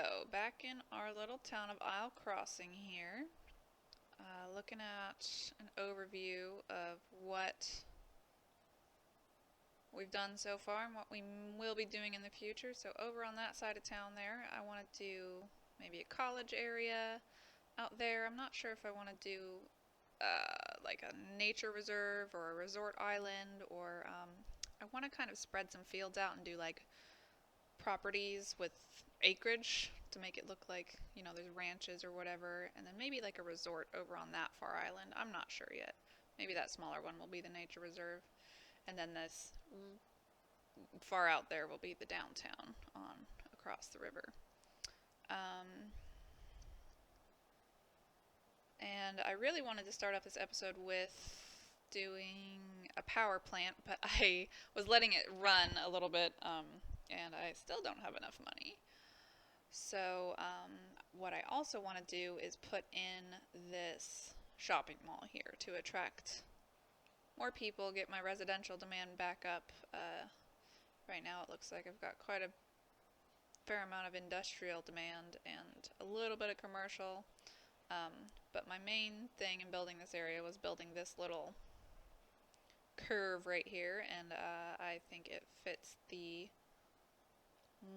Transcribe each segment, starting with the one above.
So, back in our little town of Isle Crossing here, looking at an overview of what we've done so far and what we will be doing in the future. So over on that side of town there, I want to do maybe a college area out there. I'm not sure if I want to do like a nature reserve or a resort island, or I want to kind of spread some fields out and do like properties with acreage to make it look like, there's ranches or whatever, and then maybe like a resort over on that far island. I'm not sure yet. Maybe that smaller one will be the nature reserve, and then this far out there will be the downtown on across the river. Um, and I really wanted to start off this episode with doing a power plant, but I was letting it run a little bit, and I still don't have enough money. So, what I also want to do is put in this shopping mall here to attract more people, get my residential demand back up. Right now it looks like I've got quite a fair amount of industrial demand and a little bit of commercial. But my main thing in building this area was building this little curve right here, and I think it fits the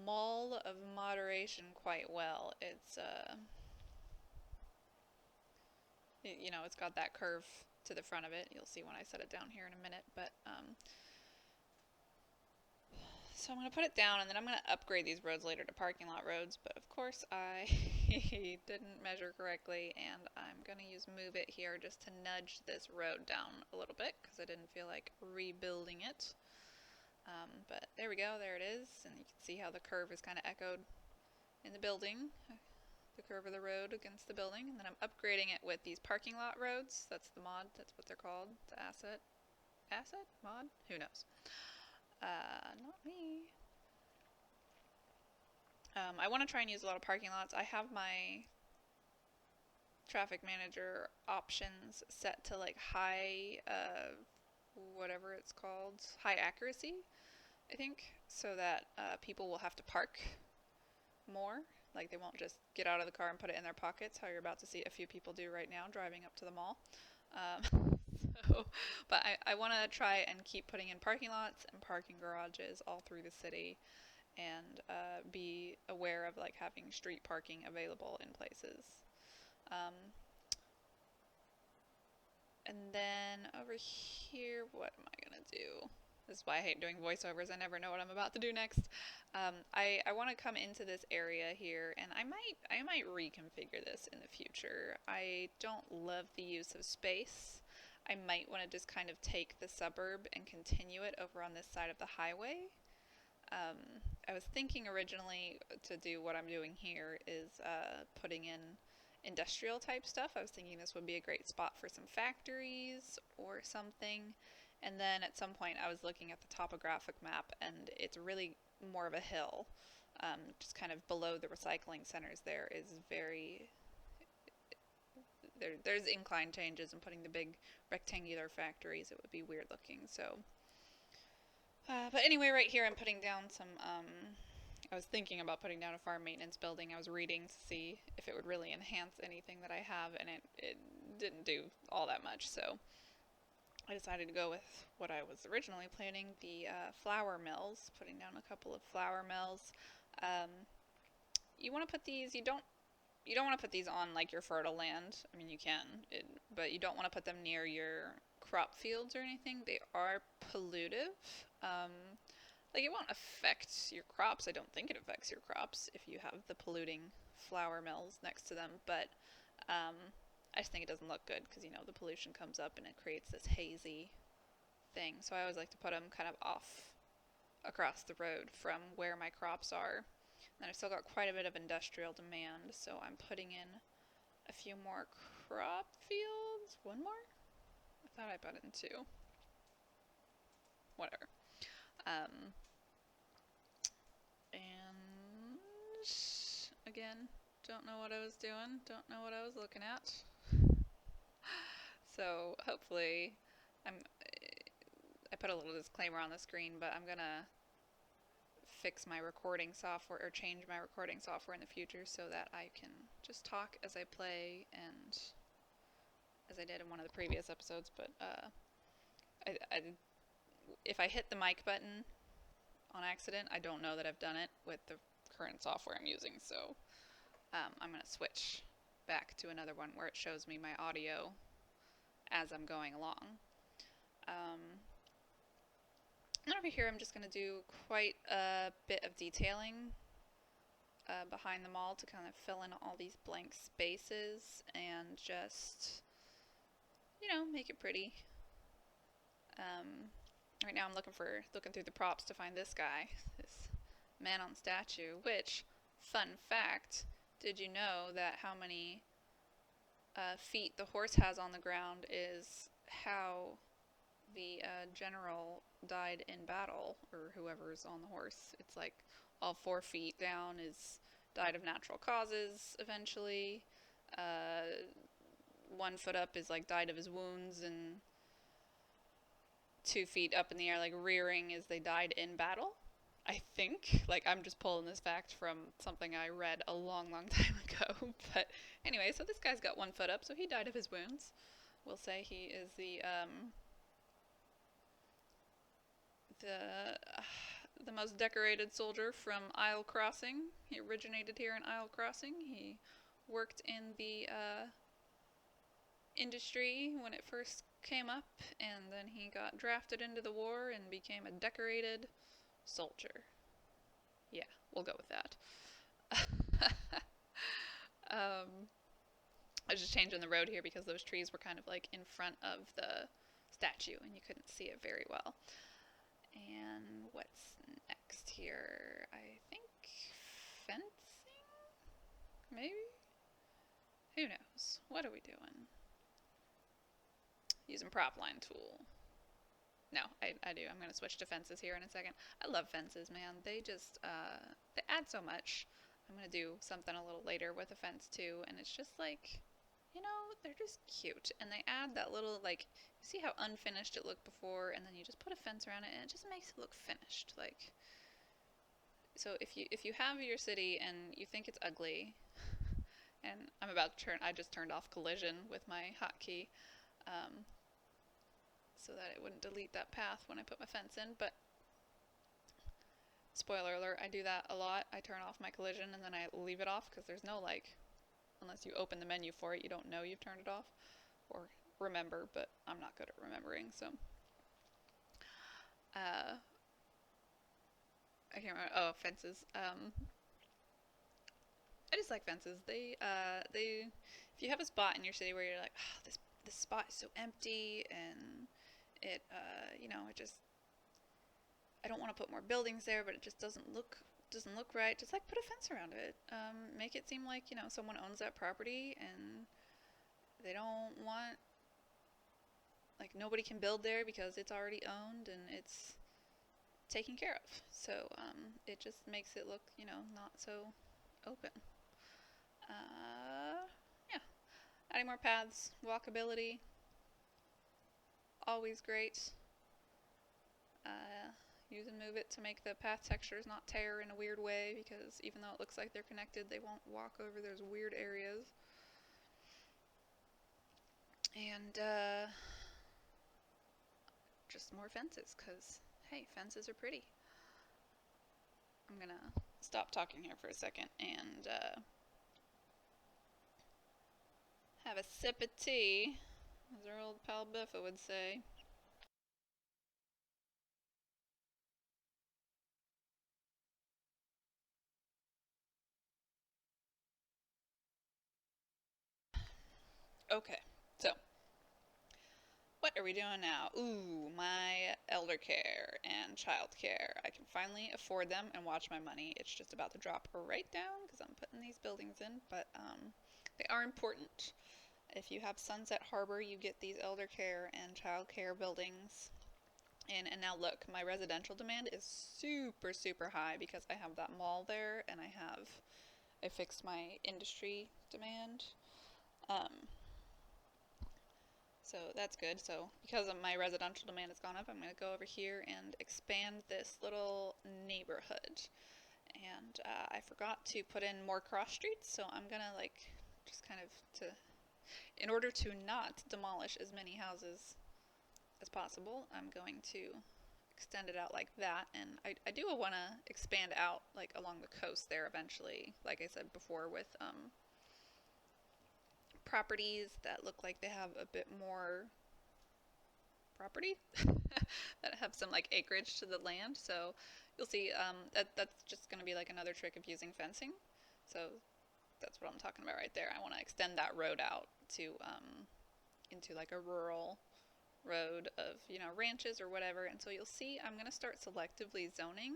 mall of moderation quite well. It's got that curve to the front of it. You'll see when I set it down here in a minute, but so I'm going to put it down, and then I'm going to upgrade these roads later to parking lot roads, but of course I didn't measure correctly, and I'm going to use move it here just to nudge this road down a little bit, because I didn't feel like rebuilding it. But there we go, there it is, and you can see how the curve is kind of echoed in the building, the curve of the road against the building, and then I'm upgrading it with these parking lot roads. That's the mod, that's what they're called, the asset? Mod? Who knows? Not me. I want to try and use a lot of parking lots. I have my traffic manager options set to like high, whatever it's called, high accuracy, I think, so that people will have to park more. Like they won't just get out of the car and put it in their pockets, how you're about to see a few people do right now driving up to the mall. But I want to try and keep putting in parking lots and parking garages all through the city, and be aware of like having street parking available in places. Um, and then over here, what am I gonna do? This is why I hate doing voiceovers. I never know what I'm about to do next. I want to come into this area here, and I might reconfigure this in the future. I don't love the use of space. I might want to just kind of take the suburb and continue it over on this side of the highway. I was thinking originally to do what I'm doing here is putting in industrial type stuff. I was thinking this would be a great spot for some factories or something. And then at some point I was looking at the topographic map, and it's really more of a hill. Just kind of below the recycling centers there is there's incline changes, and putting the big rectangular factories, it would be weird looking. So, but anyway, right here I'm putting down some, I was thinking about putting down a farm maintenance building. I was reading to see if it would really enhance anything that I have, and it didn't do all that much, so I decided to go with what I was originally planning, the flour mills, putting down a couple of flour mills. You want to put these, you don't want to put these on like your fertile land. I mean, you can, but you don't want to put them near your crop fields or anything. They are pollutive. Like it won't affect your crops. I don't think it affects your crops if you have the polluting flour mills next to them, but I just think it doesn't look good because, the pollution comes up and it creates this hazy thing. So I always like to put them kind of off across the road from where my crops are. And I've still got quite a bit of industrial demand, so I'm putting in a few more crop fields. One more? I thought I put in two. Whatever. And again, don't know what I was doing, don't know what I was looking at. So hopefully, I put a little disclaimer on the screen, but I'm gonna fix my recording software or change my recording software in the future so that I can just talk as I play and as I did in one of the previous episodes. But if I hit the mic button on accident, I don't know that I've done it with the current software I'm using. So I'm going to switch back to another one where it shows me my audio as I'm going along. And over here I'm just going to do quite a bit of detailing behind the mall to kind of fill in all these blank spaces and just, you know, make it pretty. Right now I'm looking through the props to find this guy, this man on statue, which, fun fact, did you know that how many feet the horse has on the ground is how the general died in battle, or whoever's on the horse. It's like all 4 feet down is died of natural causes eventually. 1 foot up is like died of his wounds, and 2 feet up in the air, like rearing, is they died in battle. I think. Like, I'm just pulling this fact from something I read a long, long time ago. But anyway, so this guy's got 1 foot up, so he died of his wounds. We'll say he is the most decorated soldier from Isle Crossing. He originated here in Isle Crossing. He worked in the industry when it first came up, and then he got drafted into the war and became a decorated soldier. Yeah, we'll go with that. I was just changing the road here because those trees were kind of like in front of the statue and you couldn't see it very well. And what's next here? I think fencing? Maybe? Who knows? What are we doing? Using prop line tool. No, I do. I'm going to switch to fences here in a second. I love fences, man. They just, they add so much. I'm going to do something a little later with a fence too, and it's just like, you know, they're just cute. And they add that little, like, you see how unfinished it looked before, and then you just put a fence around it, and it just makes it look finished. Like, so if you have your city and you think it's ugly, and I just turned off collision with my hotkey, so that it wouldn't delete that path when I put my fence in, but spoiler alert, I do that a lot. I turn off my collision and then I leave it off because there's no, like, unless you open the menu for it, you don't know you've turned it off or remember, but I'm not good at remembering, so I can't remember. Oh, fences. I just like fences. If you have a spot in your city where you're like, oh, this spot is so empty and it, you know, it just, I don't want to put more buildings there, but it just doesn't look right. Just like put a fence around it. Make it seem like, you know, someone owns that property and they don't want, like, nobody can build there because it's already owned and it's taken care of. So it just makes it look, you know, not so open. Yeah, adding more paths, walkability, always great. Use and move it to make the path textures not tear in a weird way, because even though it looks like they're connected, they won't walk over those weird areas. And just more fences, because hey, fences are pretty. I'm gonna stop talking here for a second and have a sip of tea, as our old pal Biffa would say. Okay, so what are we doing now? Ooh, my elder care and child care. I can finally afford them and watch my money. It's just about to drop right down because I'm putting these buildings in, but they are important. If you have Sunset Harbor, you get these elder care and child care buildings. And now look, my residential demand is super, super high because I have that mall there and I fixed my industry demand. So that's good. So because of my residential demand has gone up, I'm going to go over here and expand this little neighborhood. And I forgot to put in more cross streets, so I'm going to like just kind of to in order to not demolish as many houses as possible, I'm going to extend it out like that. And I do want to expand out like along the coast there eventually, like I said before, with properties that look like they have a bit more property that have some like acreage to the land. So you'll see that's just going to be like another trick of using fencing. So that's what I'm talking about right there. I want to extend that road out to into like a rural road of, you know, ranches or whatever. And so you'll see I'm going to start selectively zoning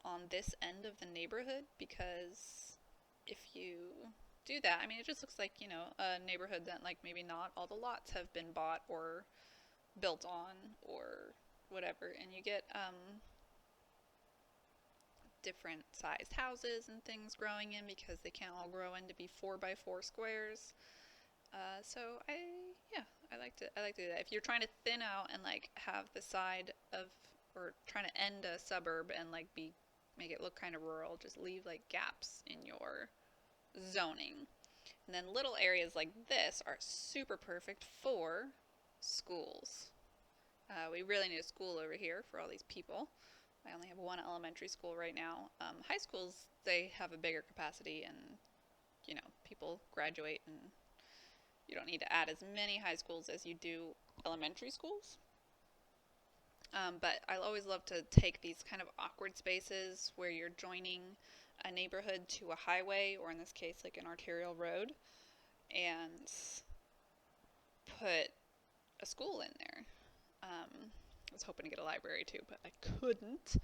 on this end of the neighborhood, because if you do that, I mean, it just looks like, you know, a neighborhood that like maybe not all the lots have been bought or built on or whatever, and you get different sized houses and things growing in because they can't all grow into be 4x4 squares. So yeah, I like to do that. If you're trying to thin out and like have the side of, or trying to end a suburb and like make it look kind of rural, just leave like gaps in your zoning. And then little areas like this are super perfect for schools. We really need a school over here for all these people. I only have one elementary school right now. High schools, they have a bigger capacity, and you know, people graduate, and you don't need to add as many high schools as you do elementary schools. But I always love to take these kind of awkward spaces where you're joining a neighborhood to a highway, or in this case, like an arterial road, and put a school in there. I was hoping to get a library too, but I couldn't.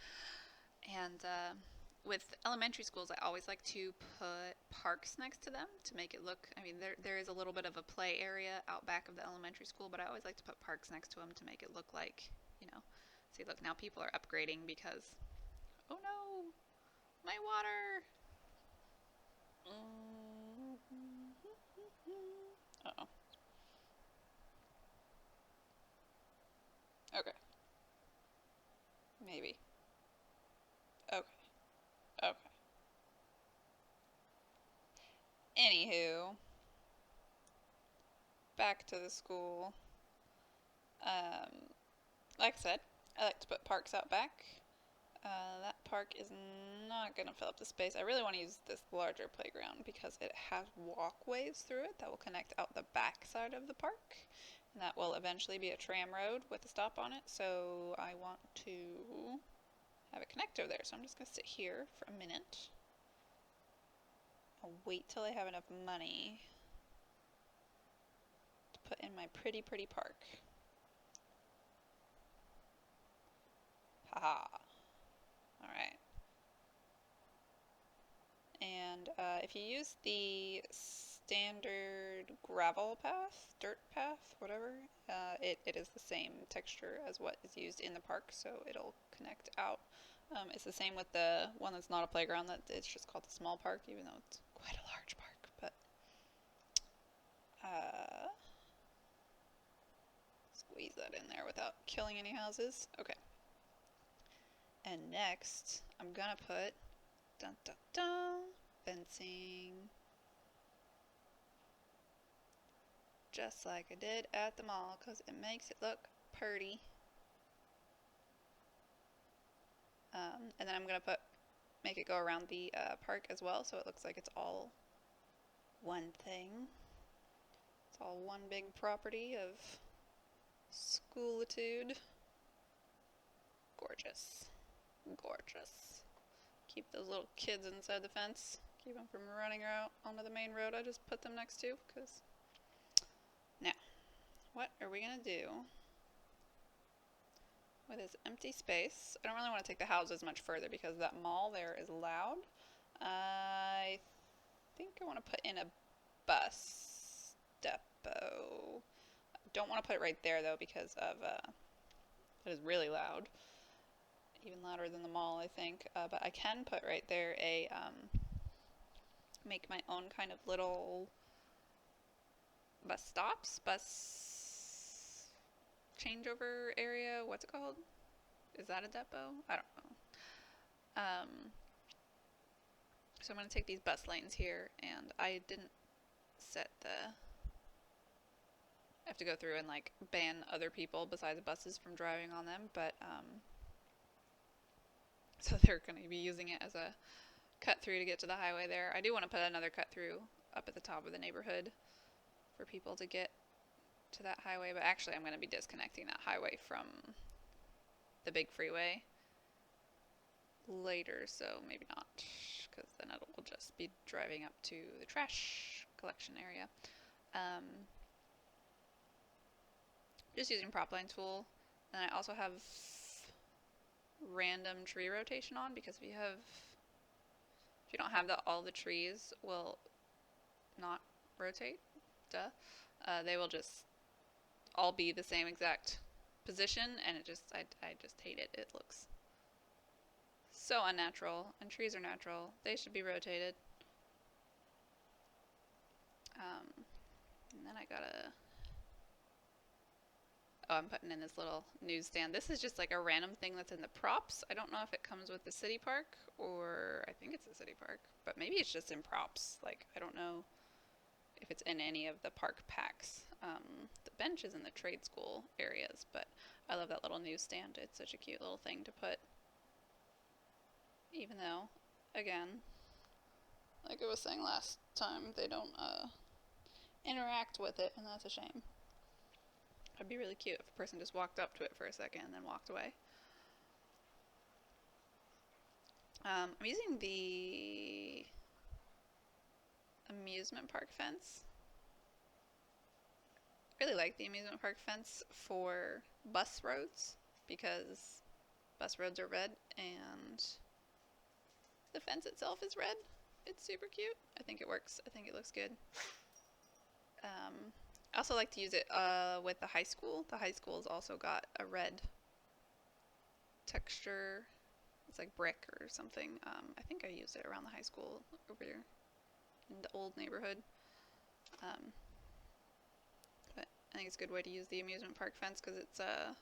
And with elementary schools, I always like to put parks next to them to make it look, I mean, there is a little bit of a play area out back of the elementary school, but I always like to put parks next to them to make it look like, you know, see, look, now people are upgrading because, oh no, my water. Uh-oh. Okay. Maybe. Okay. Okay. Anywho, back to the school. Um, like I said, I like to put parks out back. That park is not going to fill up the space. I really want to use this larger playground because it has walkways through it that will connect out the back side of the park. And that will eventually be a tram road with a stop on it. So I want to have it connect over there. So I'm just going to sit here for a minute. I'll wait till I have enough money to put in my pretty, pretty park. Haha. Alright. And if you use the standard gravel path, dirt path, whatever, it is the same texture as what is used in the park, so it'll connect out. It's the same with the one that's not a playground, that it's just called the small park, even though it's quite a large park. But squeeze that in there without killing any houses. Okay. And next, I'm gonna put dun dun dun fencing, just like I did at the mall, because it makes it look pretty. And then I'm gonna make it go around the park as well, so it looks like it's all one thing. It's all one big property of schoolitude. Gorgeous. Gorgeous. Keep those little kids inside the fence. Keep them from running out onto the main road I just put them next to, because... Now, what are we gonna do with this empty space? I don't really want to take the houses much further because that mall there is loud. I think I want to put in a bus depot. I don't want to put it right there though, because of it is really loud. Even louder than the mall, I think. But I can put right there make my own kind of little bus stops, bus changeover area. What's it called? Is that a depot? I don't know. So I'm going to take these bus lanes here, and I didn't set the... I have to go through and like ban other people besides buses from driving on them, but so they're going to be using it as a cut through to get to the highway there. I do want to put another cut through up at the top of the neighborhood for people to get to that highway, but actually I'm going to be disconnecting that highway from the big freeway later, so maybe not, because then it will just be driving up to the trash collection area. Just using prop line tool, and I also have random tree rotation on, because if you don't have all the trees will not rotate, they will just all be the same exact position, and it just, I just hate it. It looks so unnatural, and trees are natural. They should be rotated. And then I gotta, oh, I'm putting in this little newsstand. This is just like a random thing that's in the props. I don't know if it comes with the city park, or I think it's the city park, but maybe it's just in props. Like, I don't know if it's in any of the park packs. The bench is in the trade school areas, but I love that little newsstand. It's such a cute little thing to put. Even though, again, like I was saying last time, they don't interact with it, and that's a shame. It'd be really cute if a person just walked up to it for a second and then walked away. I'm using the amusement park fence. I really like the amusement park fence for bus roads, because bus roads are red and the fence itself is red. It's super cute. I think it works. I think it looks good. I also like to use it with the high school. The high school's also got a red texture. It's like brick or something. I think I used it around the high school over here in the old neighborhood. But I think it's a good way to use the amusement park fence, because it's if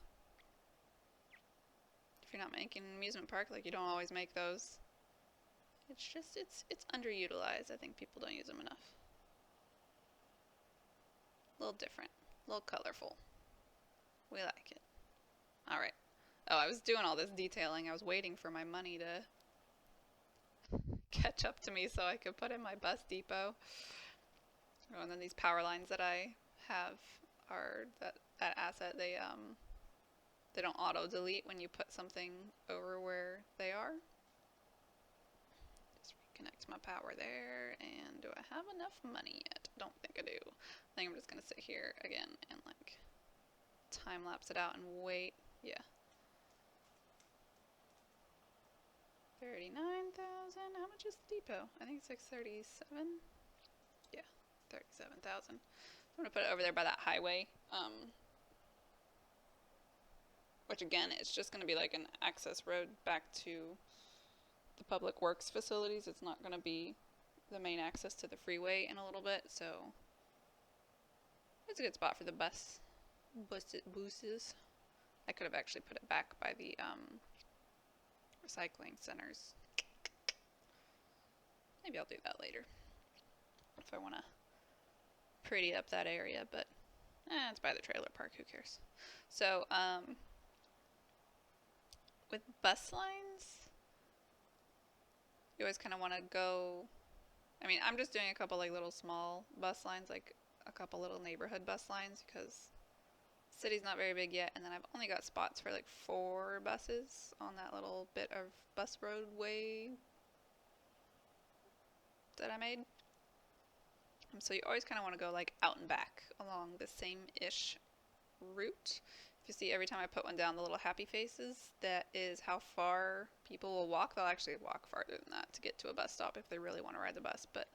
you're not making an amusement park, like, you don't always make those. It's just, it's underutilized. I think people don't use them enough. A little different, a little colorful. We like it. Alright. Oh, I was doing all this detailing. I was waiting for my money to catch up to me so I could put in my bus depot. Oh, and then these power lines that I have are that asset. They don't auto delete when you put something over where they are. Connect my power there, and do I have enough money yet? Don't think I do. I think I'm just gonna sit here again and like time lapse it out and wait. Yeah. 39,000. How much is the depot? I think it's like 37. Yeah, 37,000. I'm gonna put it over there by that highway. Which again, it's just gonna be like an access road back to the public works facilities. It's not going to be the main access to the freeway in a little bit, so it's a good spot for the buses. I could have actually put it back by the recycling centers. Maybe I'll do that later if I want to pretty up that area, but it's by the trailer park, who cares. So with bus lines, you always kind of want to go, I mean, I'm just doing a couple like little small bus lines, like a couple little neighborhood bus lines, because the city's not very big yet, and then I've only got spots for like 4 buses on that little bit of bus roadway that I made. So you always kind of want to go like out and back along the same-ish route. If you see, every time I put one down, the little happy faces, that is how far people will walk. They'll actually walk farther than that to get to a bus stop if they really want to ride the bus, but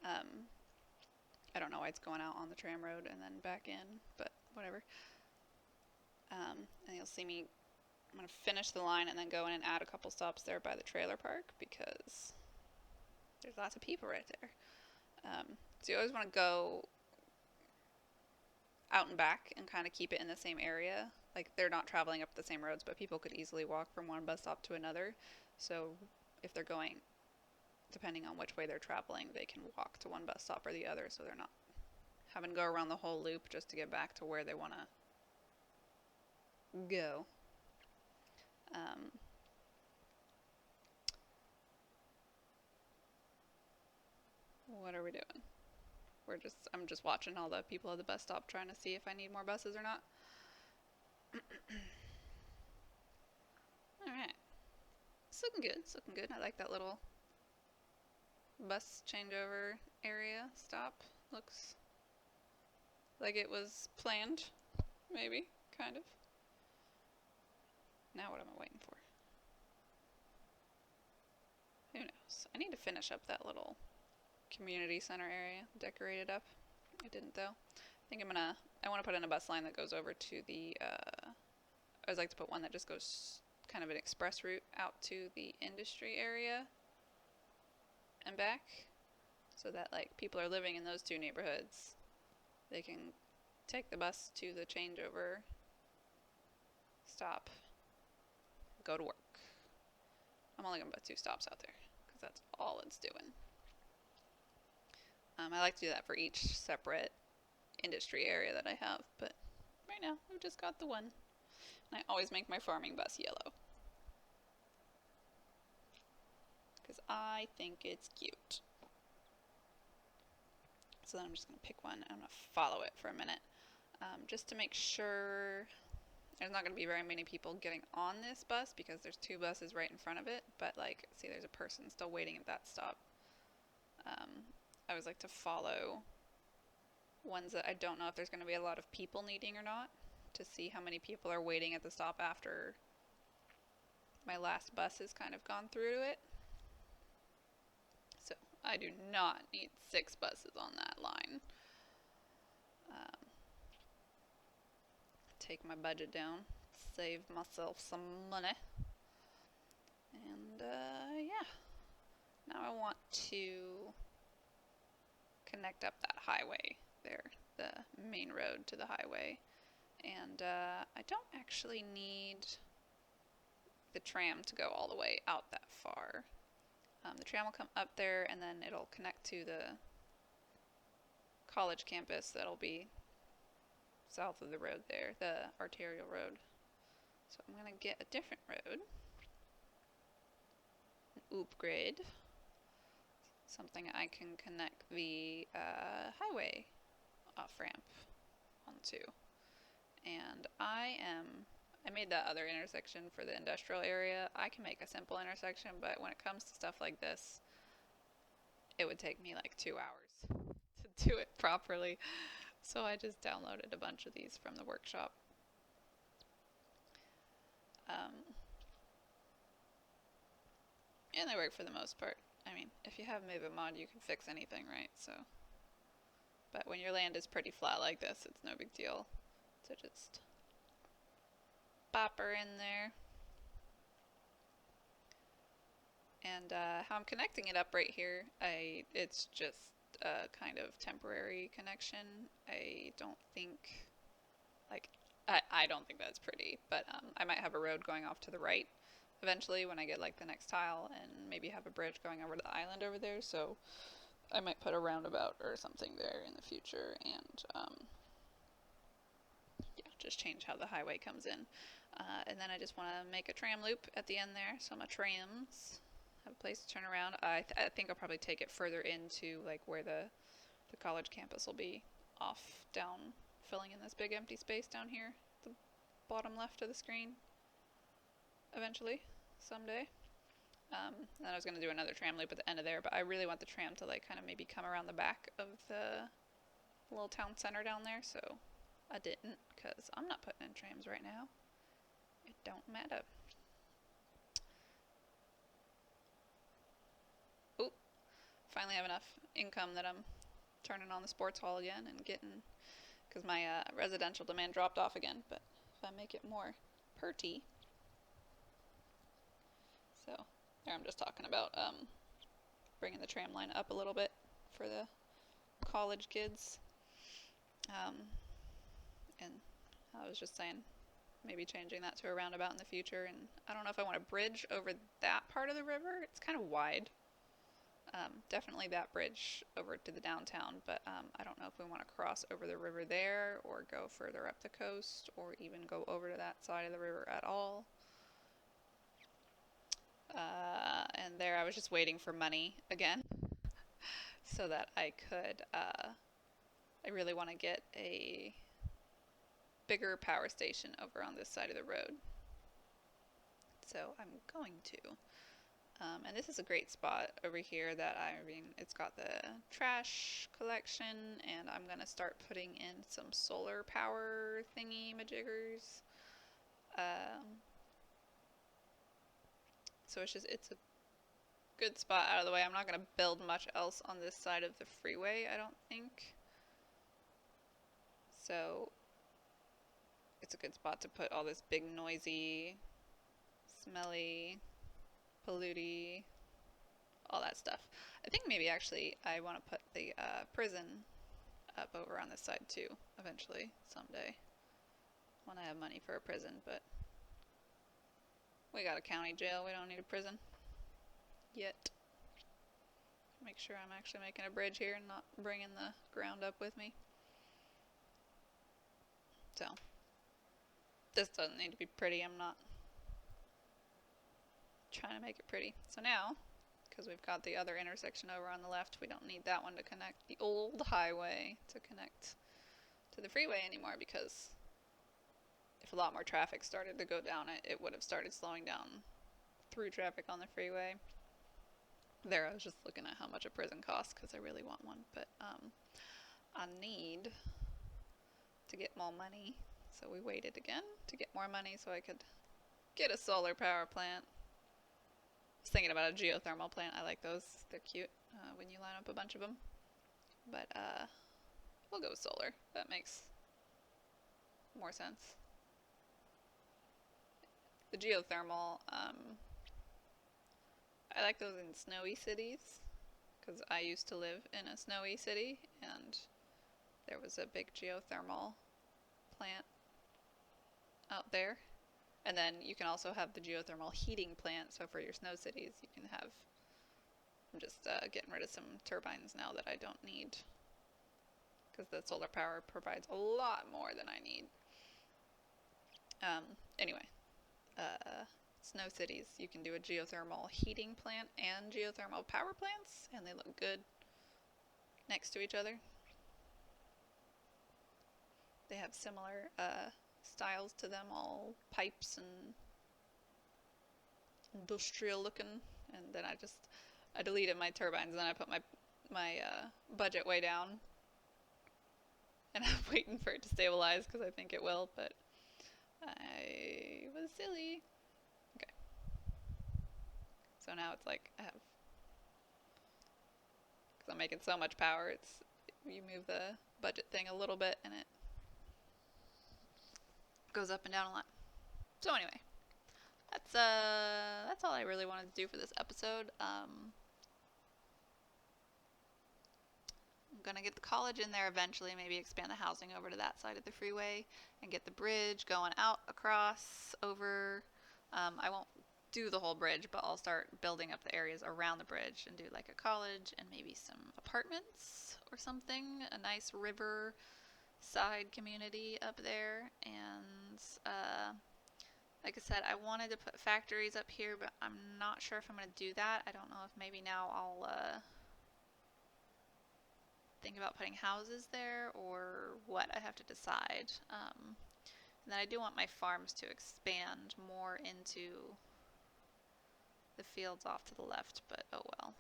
I don't know why it's going out on the tram road and then back in, but whatever. And you'll see me, I'm going to finish the line and then go in and add a couple stops there by the trailer park, because there's lots of people right there. So you always want to go out and back and kind of keep it in the same area. Like they're not traveling up the same roads, but people could easily walk from one bus stop to another. So if they're going, depending on which way they're traveling, they can walk to one bus stop or the other, so they're not having to go around the whole loop just to get back to where they want to go. Um, what are we doing? I'm just watching all the people at the bus stop trying to see if I need more buses or not. Alright. It's looking good. It's looking good. I like that little bus changeover area stop. Looks like it was planned. Maybe. Kind of. Now what am I waiting for? Who knows? I need to finish up that little community center area. Decorate it up. I didn't though. I think I want to put in a bus line that goes over to the, I would like to put one that just goes kind of an express route out to the industry area and back, so that like people are living in those two neighborhoods, they can take the bus to the changeover stop, go to work. I'm only gonna put 2 stops out there because that's all it's doing. I like to do that for each separate industry area that I have, but right now we've just got the one. And I always make my farming bus yellow because I think it's cute. So then I'm just going to pick one and I'm going to follow it for a minute, just to make sure there's not going to be very many people getting on this bus because there's 2 buses right in front of it, but like, see, there's a person still waiting at that stop. I always like to follow ones that I don't know if there's going to be a lot of people needing or not, to see how many people are waiting at the stop after my last bus has kind of gone through it. So I do not need 6 buses on that line. Take my budget down, save myself some money, and yeah. Now I want to connect up that highway there, the main road to the highway, and I don't actually need the tram to go all the way out that far. The tram will come up there and then it'll connect to the college campus that'll be south of the road there, the arterial road. So I'm going to get a different road, an upgrade, something I can connect the highway off-ramp onto. And I made that other intersection for the industrial area. I can make a simple intersection, but when it comes to stuff like this, it would take me like 2 hours to do it properly. So I just downloaded a bunch of these from the workshop. And they work for the most part. I mean, if you have MoveItMod, you can fix anything, right? So, but when your land is pretty flat like this, it's no big deal to just bop her in there. And how I'm connecting it up right here, it's just a kind of temporary connection. I don't think, like, I don't think that's pretty, but I might have a road going off to the right eventually when I get like the next tile, and maybe have a bridge going over the island over there, so I might put a roundabout or something there in the future, and yeah, just change how the highway comes in. And then I just want to make a tram loop at the end there, so my trams have a place to turn around. I think I'll probably take it further into like where the college campus will be, off down, filling in this big empty space down here, the bottom left of the screen, eventually, someday. Then I was going to do another tram loop at the end of there, but I really want the tram to like kind of maybe come around the back of the little town center down there, so I didn't, because I'm not putting in trams right now. It don't matter. Oh, finally have enough income that I'm turning on the sports hall again and getting, because my residential demand dropped off again, but if I make it more perty. So there, I'm just talking about bringing the tram line up a little bit for the college kids. and I was just saying, maybe changing that to a roundabout in the future. And I don't know if I want a bridge over that part of the river. It's kind of wide. Definitely that bridge over to the downtown, but I don't know if we want to cross over the river there or go further up the coast or even go over to that side of the river at all. And there I was just waiting for money again so that I could, I really want to get a bigger power station over on this side of the road. So I'm going to. And this is a great spot over here that, I mean, it's got the trash collection, and I'm going to start putting in some solar power thingy-majiggers. So it's a good spot out of the way. I'm not going to build much else on this side of the freeway, I don't think. So it's a good spot to put all this big, noisy, smelly, polluty, all that stuff. I think maybe actually I want to put the prison up over on this side too, eventually, someday, when I have money for a prison, but we got a county jail, we don't need a prison yet. Make sure I'm actually making a bridge here and not bringing the ground up with me. So, this doesn't need to be pretty, I'm not trying to make it pretty. So now, because we've got the other intersection over on the left, we don't need that one to connect the old highway to connect to the freeway anymore, because if a lot more traffic started to go down it, it would have started slowing down through traffic on the freeway. There, I was just looking at how much a prison costs because I really want one, but I need to get more money, so we waited again to get more money so I could get a solar power plant. I was thinking about a geothermal plant. I like those. They're cute when you line up a bunch of them. But we'll go with solar. That makes more sense. The geothermal, I like those in snowy cities because I used to live in a snowy city and there was a big geothermal plant out there. And then you can also have the geothermal heating plant, so for your snow cities you can have, I'm just getting rid of some turbines now that I don't need, because the solar power provides a lot more than I need. Anyway, snow cities, you can do a geothermal heating plant and geothermal power plants, and they look good next to each other. They have similar styles to them, all pipes and industrial looking. And then I deleted my turbines, and then I put my budget way down, and I'm waiting for it to stabilize because I think it will, but I was silly. Okay, so now it's like I have, because I'm making so much power, it's, you move the budget thing a little bit and it goes up and down a lot. So anyway, that's all I really wanted to do for this episode. I'm gonna get the college in there eventually, maybe expand the housing over to that side of the freeway and get the bridge going out across over. I won't do the whole bridge, but I'll start building up the areas around the bridge and do like a college and maybe some apartments or something, a nice river side community up there. And like I said, I wanted to put factories up here, but I'm not sure if I'm going to do that. I don't know if maybe now I'll think about putting houses there or what. I have to decide. And then I do want my farms to expand more into the fields off to the left, but oh well.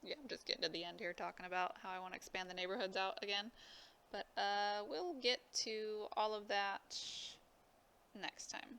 Yeah, I'm just getting to the end here talking about how I want to expand the neighborhoods out again. But we'll get to all of that next time.